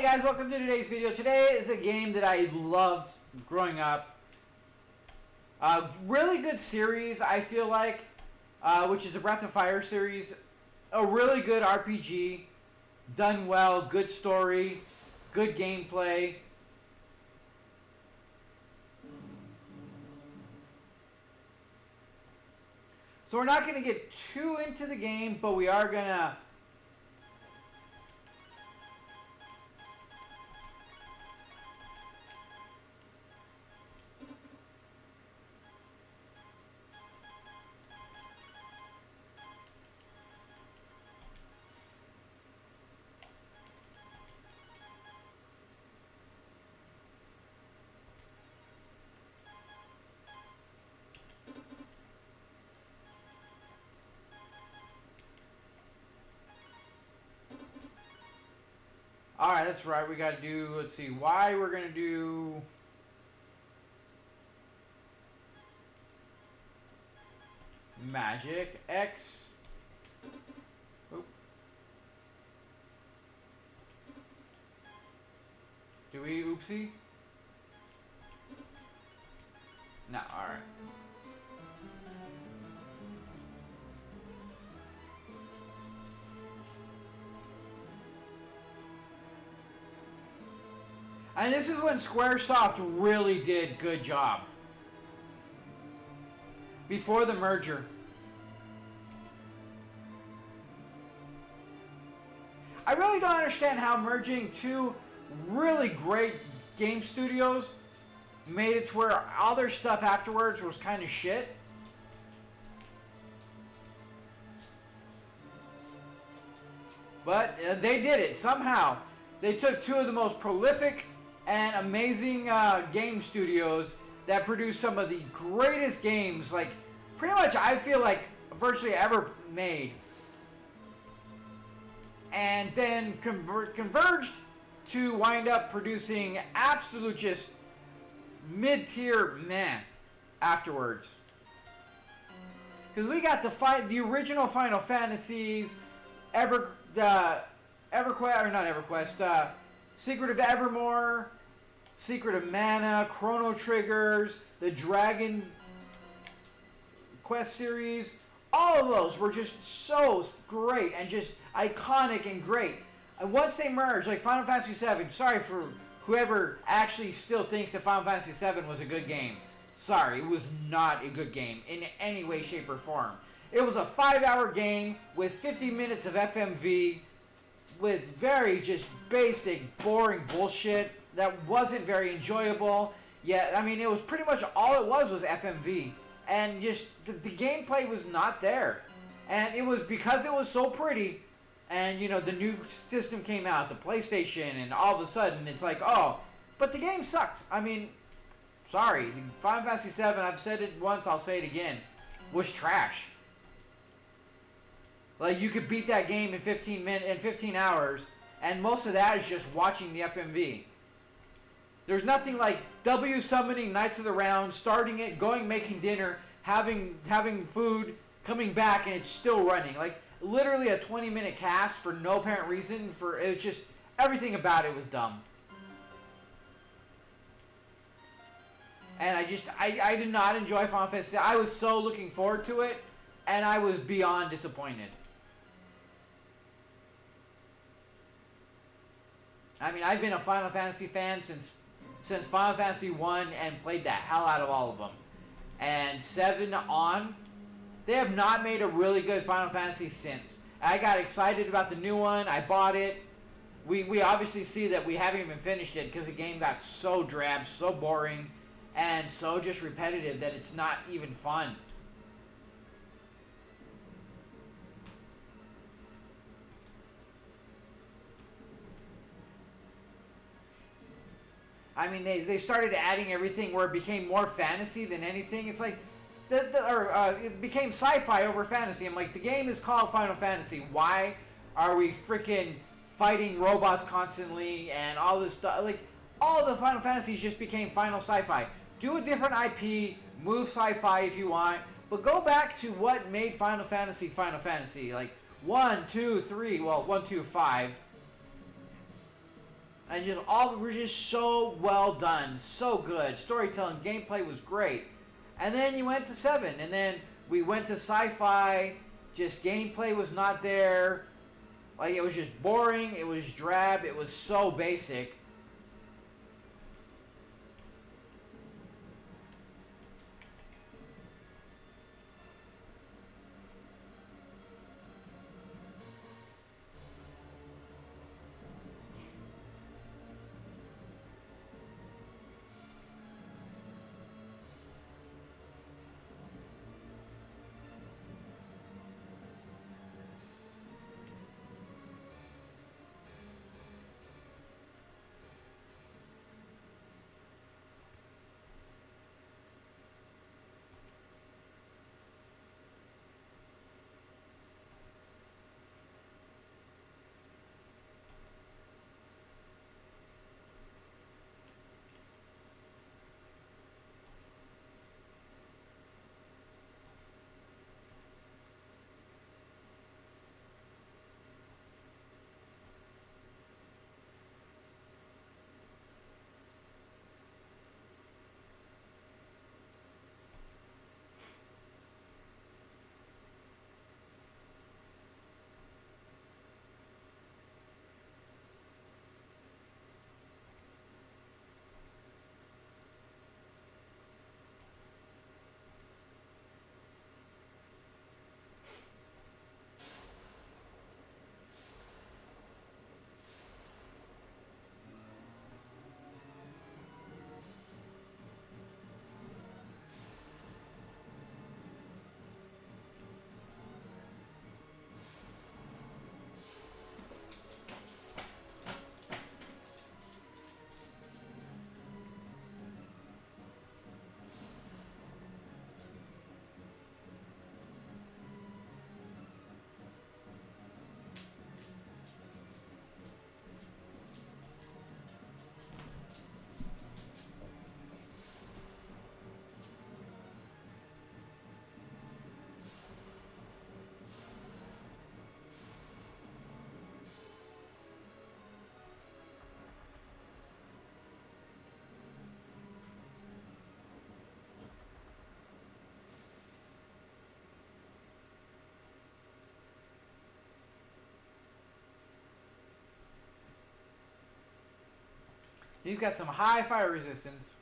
guys, welcome to today's video. Today is a game that I loved growing up. Really good series, I feel like, which is the Breath of Fire series. A really good RPG, done well, good story, good gameplay. So we're not going to get too into the game, but we are going to Alright, that's right. We got to do, let's see, why we're going to do Magic X. Oop. Do we oopsie? No, alright. And this is when Squaresoft really did good job. Before the merger. I really don't understand how merging two really great game studios made it to where all their stuff afterwards was kind of shit. But they did it somehow. They took two of the most prolific and amazing game studios that produce some of the greatest games, like pretty much I feel like virtually ever made, and then converged to wind up producing absolute just mid-tier meh afterwards. Because we got the original Final Fantasies, EverQuest, or not EverQuest, Secret of Evermore, Secret of Mana, Chrono Triggers, the Dragon Quest series. All of those were just so great and just iconic and great. And once they merged, like Final Fantasy VII, sorry for whoever actually still thinks that Final Fantasy VII was a good game. Sorry, it was not a good game in any way, shape, or form. It was a 5-hour game with 50 minutes of FMV, with very just basic, boring bullshit that wasn't very enjoyable. Yeah, I mean, it was pretty much all it was FMV. And just, the gameplay was not there. And it was because it was so pretty, and, you know, the new system came out, the PlayStation, and all of a sudden, it's like, oh, but the game sucked. I mean, sorry, Final Fantasy VII, I've said it once, I'll say it again, was trash. Like, you could beat that game in 15 hours, and most of that is just watching the FMV. There's nothing like W summoning Knights of the Round, starting it, going making dinner, having food, coming back, and it's still running. Like, literally a 20-minute cast for no apparent reason. It was just, everything about it was dumb. And I did not enjoy Final Fantasy. I was so looking forward to it, and I was beyond disappointed. I mean, I've been a Final Fantasy fan since Final Fantasy 1 and played the hell out of all of them. And 7 on, they have not made a really good Final Fantasy since. I got excited about the new one. I bought it. We obviously see that we haven't even finished it because the game got so drab, so boring, and so just repetitive that it's not even fun. I mean, they started adding everything where it became more fantasy than anything. It's like, it became sci-fi over fantasy. I'm like, the game is called Final Fantasy. Why are we freaking fighting robots constantly and all this stuff? Like, all the Final Fantasies just became Final Sci-Fi. Do a different IP, move sci-fi if you want, but go back to what made Final Fantasy Final Fantasy. Like, 1, 2, 3, well, 1, 2, 5. and just all were just so well done, so good. Storytelling, gameplay was great. And then you went to 7, and then we went to sci-fi. Just gameplay was not there. Like, it was just boring. It was drab. It was so basic. He's got some high fire resistance.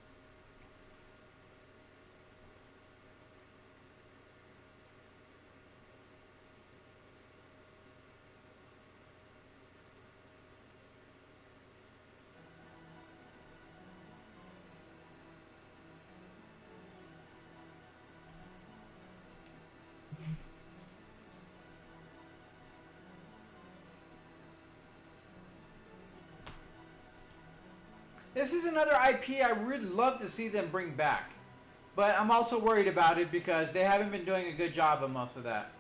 This is another IP I would love to see them bring back. But I'm also worried about it because they haven't been doing a good job of most of that.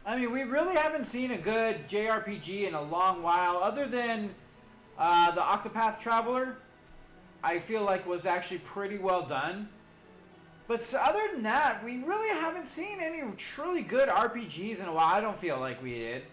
I mean, we really haven't seen a good JRPG in a long while, other than the Octopath Traveler. I feel like was actually pretty well done. But other than that, we really haven't seen any truly good RPGs in a while. I don't feel like we did.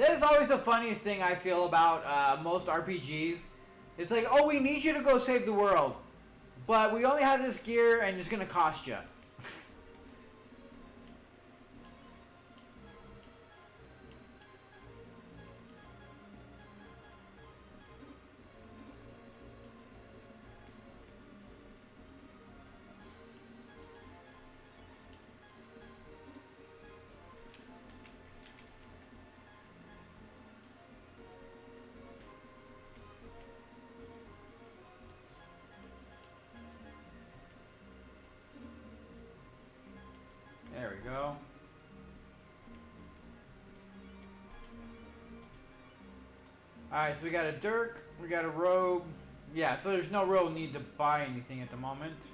That is always the funniest thing I feel about most RPGs. It's like, oh, we need you to go save the world, but we only have this gear and it's gonna cost you. There we go. Alright, so we got a Dirk, we got a Rogue. Yeah, so there's no real need to buy anything at the moment.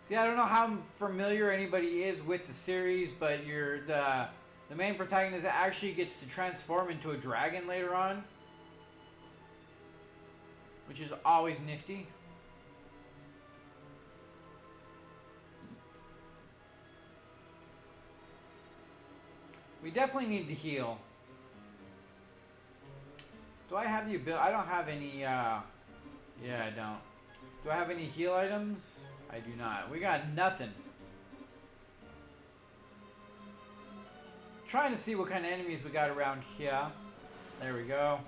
See, I don't know how familiar anybody is with the series, but the main protagonist actually gets to transform into a dragon later on, which is always nifty. We definitely need to heal. Do I have the ability? I don't have any, yeah, I don't. Do I have any heal items? I do not. We got nothing. Trying to see what kind of enemies we got around here. There we go.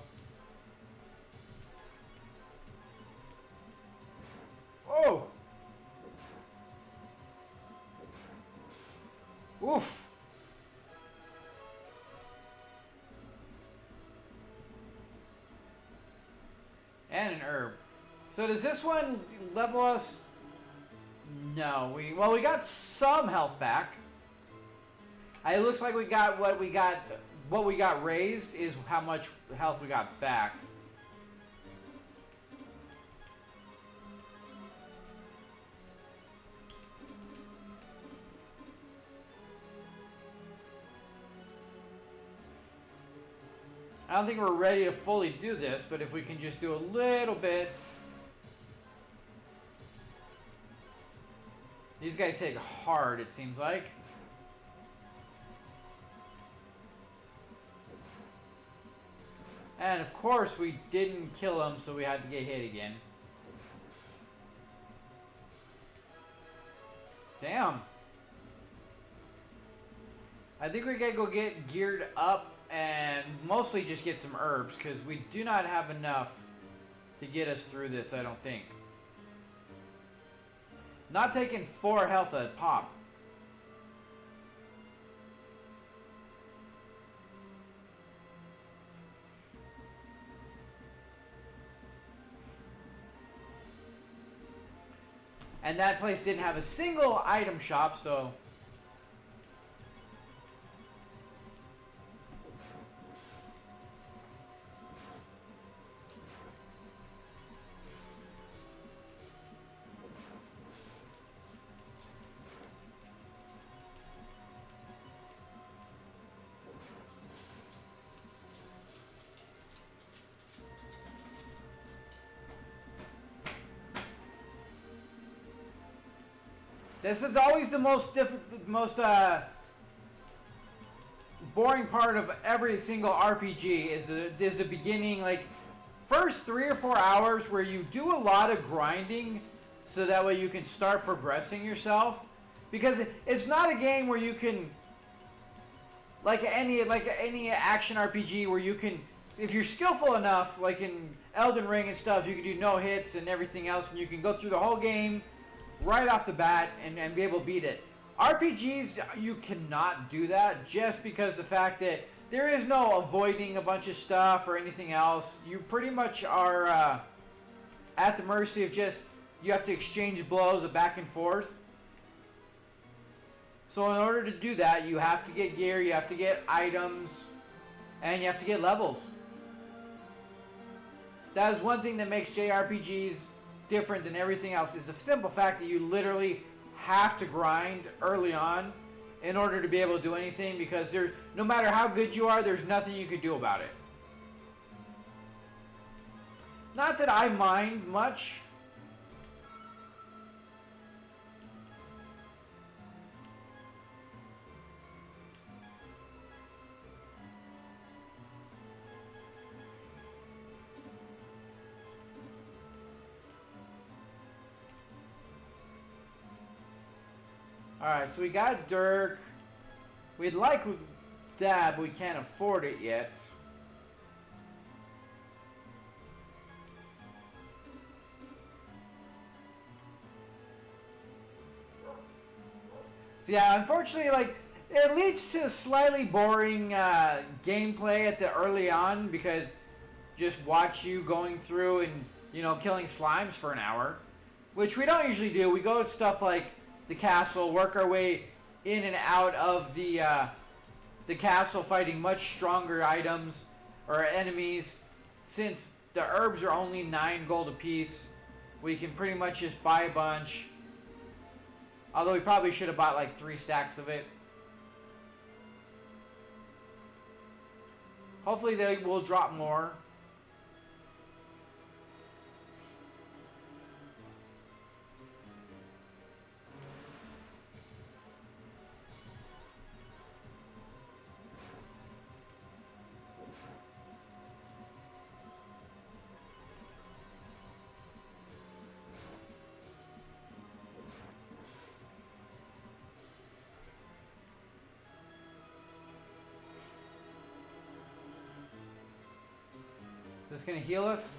Oh! Oof! And an herb. So does this one level us? No, we got some health back. It looks like we got what we got raised is how much health we got back. I don't think we're ready to fully do this, but if we can just do a little bit. These guys hit hard, it seems like. And of course we didn't kill him, so we had to get hit again. Damn. I think we gotta go get geared up and mostly just get some herbs, because we do not have enough to get us through this, I don't think. Not taking 4 health a pop. And that place didn't have a single item shop, so... This is always the most boring part of every single RPG is the beginning, like first 3 or 4 hours where you do a lot of grinding so that way you can start progressing yourself, because it's not a game where you can like any action RPG where you can, if you're skillful enough, like in Elden Ring and stuff, you can do no hits and everything else, and you can go through the whole game right off the bat and be able to beat it. RPGs, you cannot do that, just because the fact that there is no avoiding a bunch of stuff or anything else. You pretty much are at the mercy of just, you have to exchange blows back and forth. So in order to do that, you have to get gear, you have to get items, and you have to get levels. That is one thing that makes JRPGs different than everything else, is the simple fact that you literally have to grind early on in order to be able to do anything, because there's, no matter how good you are, there's nothing you can do about it. Not that I mind much. Alright, so we got Dirk. We'd like Dab, but we can't afford it yet. So yeah, unfortunately, like, it leads to slightly boring gameplay at the early on, because just watch you going through and, you know, killing slimes for an hour, which we don't usually do. We go to stuff like the castle, work our way in and out of the castle, fighting much stronger items or enemies. Since the herbs are only 9 gold apiece, we can pretty much just buy a bunch. Although we probably should have bought like 3 stacks of it. Hopefully they will drop more. Is this going to heal us?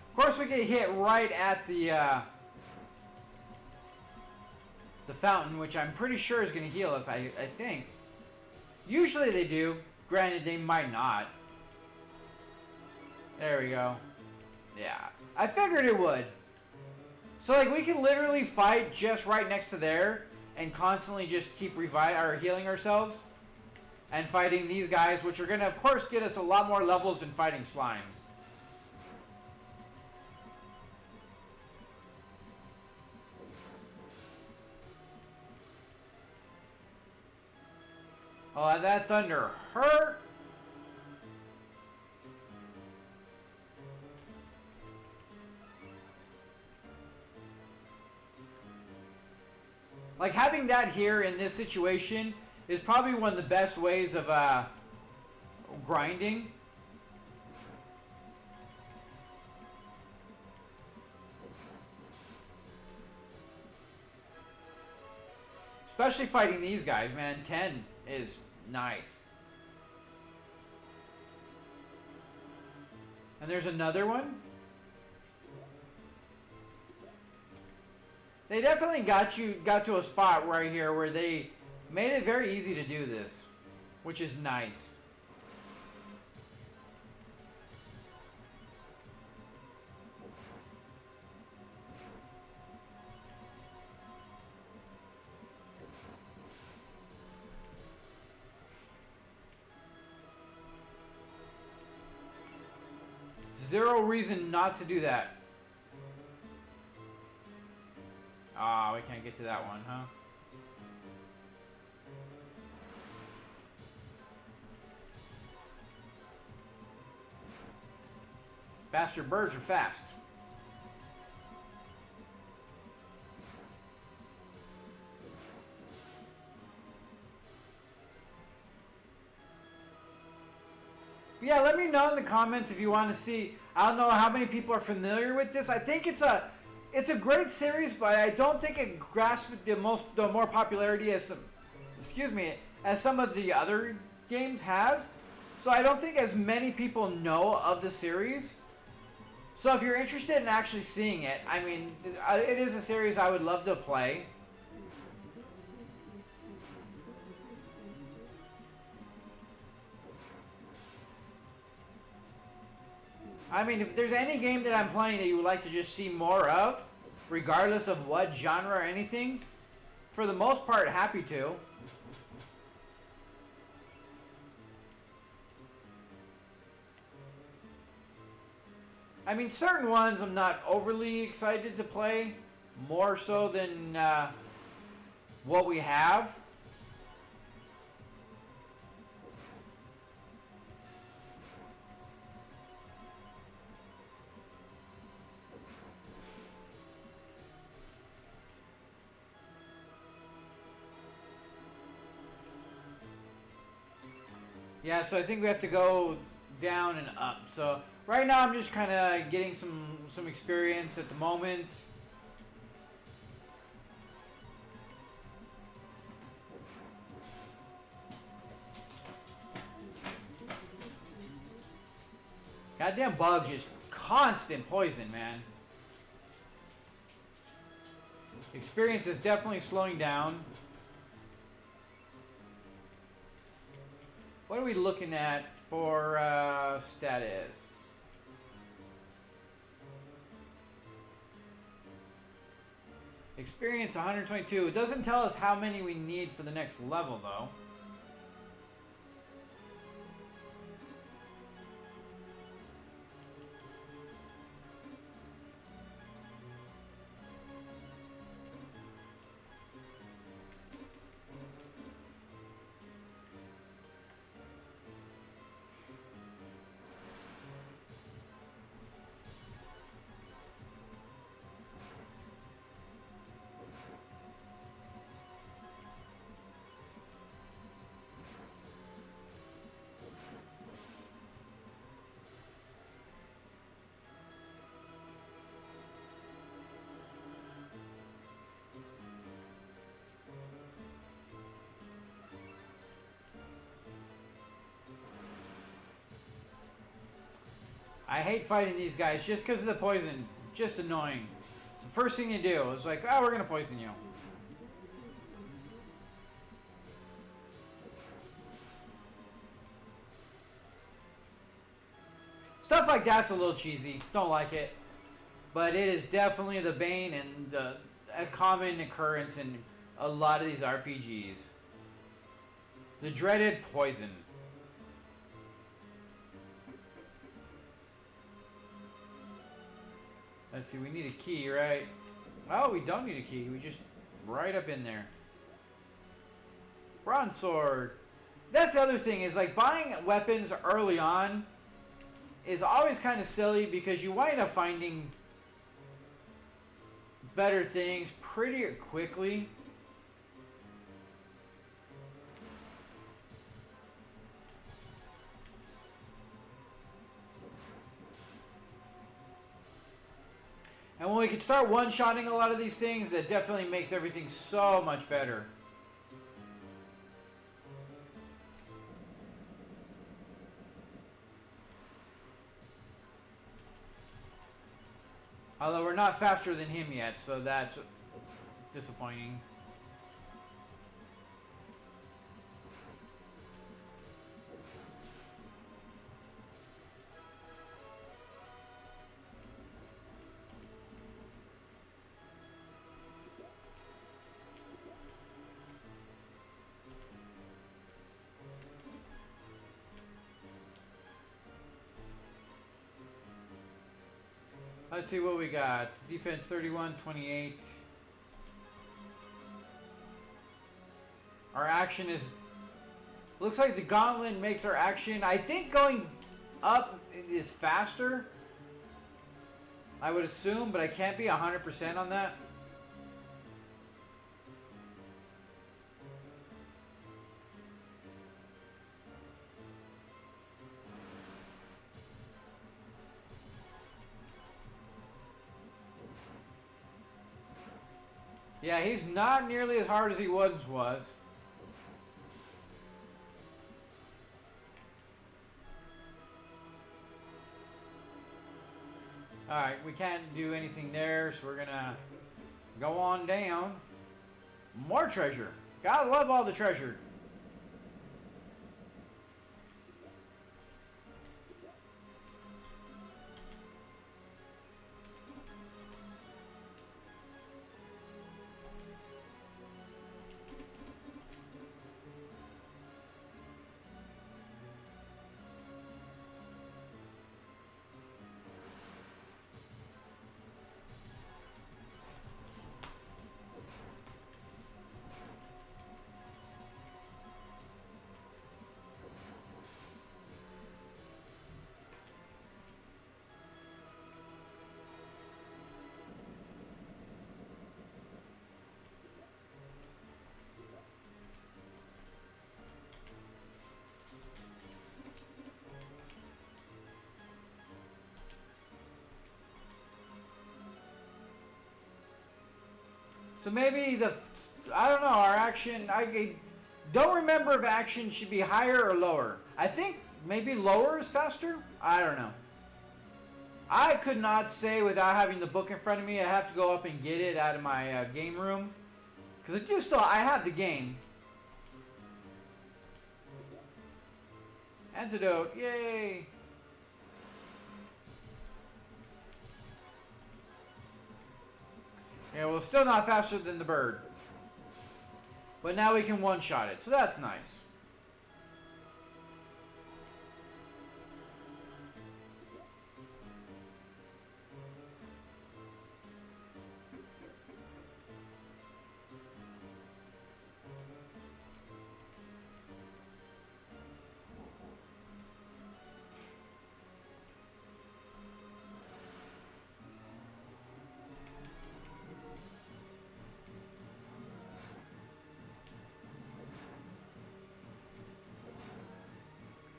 Of course, we get hit right at the fountain, which I'm pretty sure is going to heal us, I think. Usually they do. Granted, they might not. There we go. Yeah. I figured it would. So, like, we can literally fight just right next to there and constantly just keep healing ourselves. And fighting these guys, which are going to, of course, get us a lot more levels than fighting slimes. Oh, that thunder hurt. Like, having that here in this situation is probably one of the best ways of grinding. Especially fighting these guys, man. 10 is nice. And there's another one. They definitely got to a spot right here where they made it very easy to do this, which is nice. Zero reason not to do that. Ah, we can't get to that one, huh? Bastard birds are fast. But yeah, let me know in the comments if you want to see. I don't know how many people are familiar with this. I think it's a great series, but I don't think it grasped the more popularity as some of the other games has. So I don't think as many people know of the series. So if you're interested in actually seeing it, I mean, it is a series I would love to play. I mean, if there's any game that I'm playing that you would like to just see more of, regardless of what genre or anything, for the most part, happy to. I mean, certain ones I'm not overly excited to play, more so than what we have. Yeah, so I think we have to go down and up. So right now I'm just kind of getting some experience at the moment. Goddamn bugs, just constant poison, man. Experience is definitely slowing down. What are we looking at for status? Experience 122. It doesn't tell us how many we need for the next level, though. I hate fighting these guys just because of the poison. Just annoying. It's the first thing you do. It's like, oh, we're going to poison you. Stuff like that's a little cheesy. Don't like it. But it is definitely the bane and a common occurrence in a lot of these RPGs. The dreaded poison. Let's see, we need a key, right? Oh, we don't need a key. We just right up in there. Bronze sword. That's the other thing, is like buying weapons early on is always kind of silly because you wind up finding better things pretty quickly. And when we can start one-shotting a lot of these things, that definitely makes everything so much better. Although we're not faster than him yet, so that's disappointing. Let's see what we got. Defense 31, 28. Our action is... Looks like the gauntlet makes our action... I think going up is faster. I would assume, but I can't be 100% on that. Yeah, he's not nearly as hard as he once was. Alright, we can't do anything there, so we're gonna go on down. More treasure. Gotta love all the treasure. So maybe I don't know, our action, I don't remember if action should be higher or lower. I think maybe lower is faster? I don't know. I could not say without having the book in front of me. I have to go up and get it out of my game room. Because I have the game. Antidote, yay! Yeah, well, still not faster than the bird. But now we can one-shot it, so that's nice.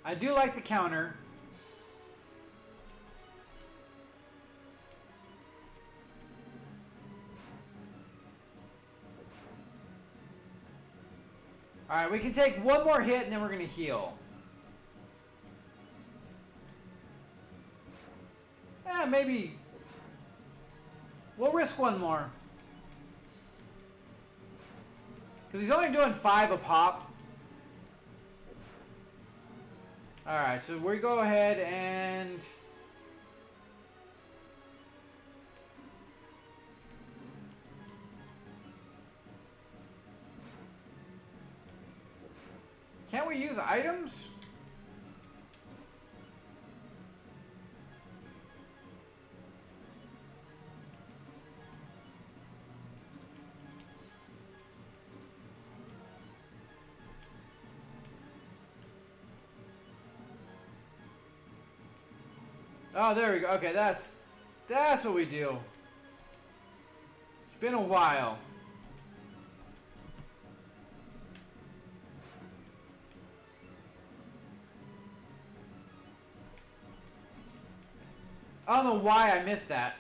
I do like the counter. Alright, we can take one more hit and then we're going to heal. Maybe. We'll risk one more. Because he's only doing 5 a pop. Alright, so we go ahead and... Can't we use items? Oh, there we go. Okay, that's what we do. It's been a while. I don't know why I missed that.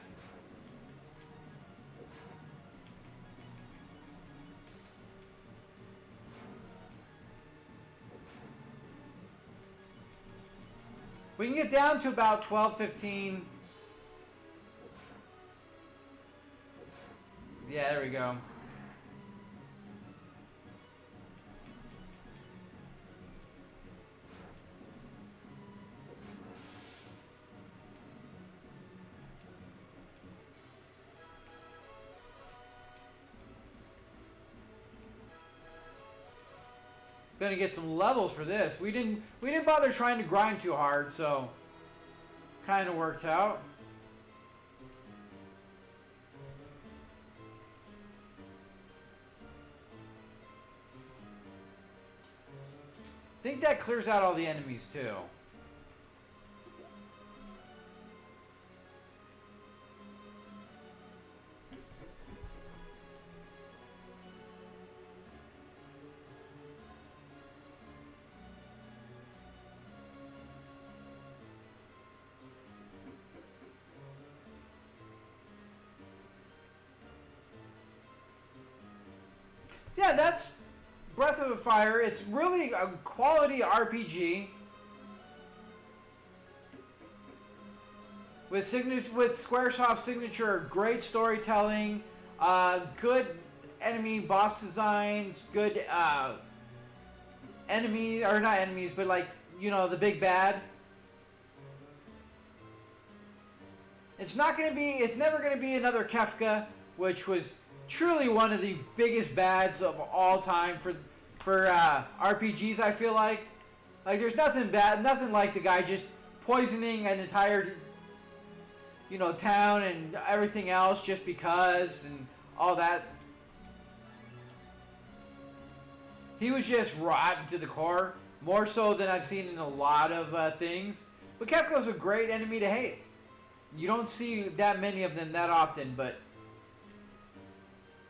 We can get down to about 12, 15. Yeah, there we go. Gonna get some levels for this. We didn't bother trying to grind too hard, so kind of worked out. I think that clears out all the enemies too. So yeah, that's Breath of the Fire. It's really a quality RPG with Squaresoft's signature, great storytelling, good enemy boss designs, good enemy, or not enemies, but like, you know, the big bad. It's never gonna be another Kefka, which was truly one of the biggest bads of all time for RPGs. I feel like there's nothing bad, nothing like the guy just poisoning an entire, you know, town and everything else just because and all that. He was just rotten to the core, more so than I've seen in a lot of things. But Kefka's a great enemy to hate. You don't see that many of them that often, but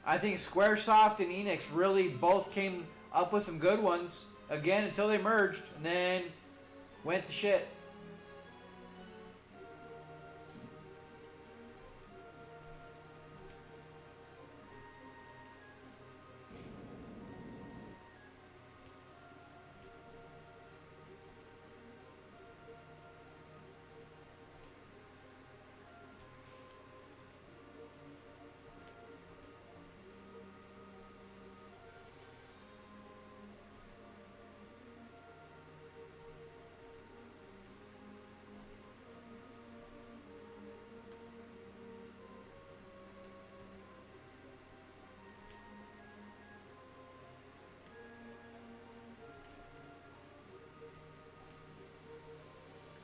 I think Squaresoft and Enix really both came up with some good ones, again, until they merged, and then went to shit.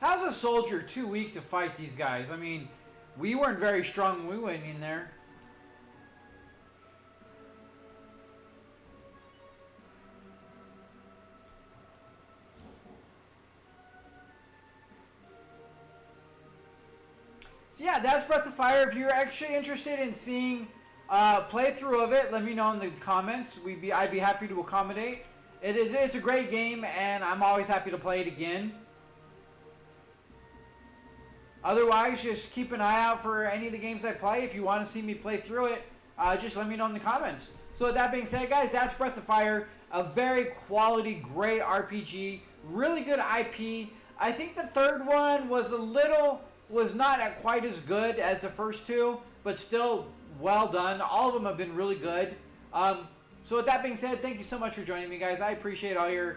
How's a soldier too weak to fight these guys? I mean, we weren't very strong when we went in there. So yeah, that's Breath of Fire. If you're actually interested in seeing playthrough of it, let me know in the comments. I'd be happy to accommodate. It's a great game, and I'm always happy to play it again. Otherwise, just keep an eye out for any of the games I play. If you want to see me play through it, just let me know in the comments. So with that being said, guys, that's Breath of Fire. A very quality, great RPG. Really good IP. I think the third one was not quite as good as the first two, but still well done. All of them have been really good. So with that being said, thank you so much for joining me, guys. I appreciate all your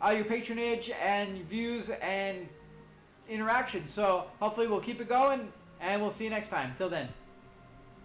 patronage and views and interaction. So hopefully we'll keep it going, and we'll see you next time. Till then.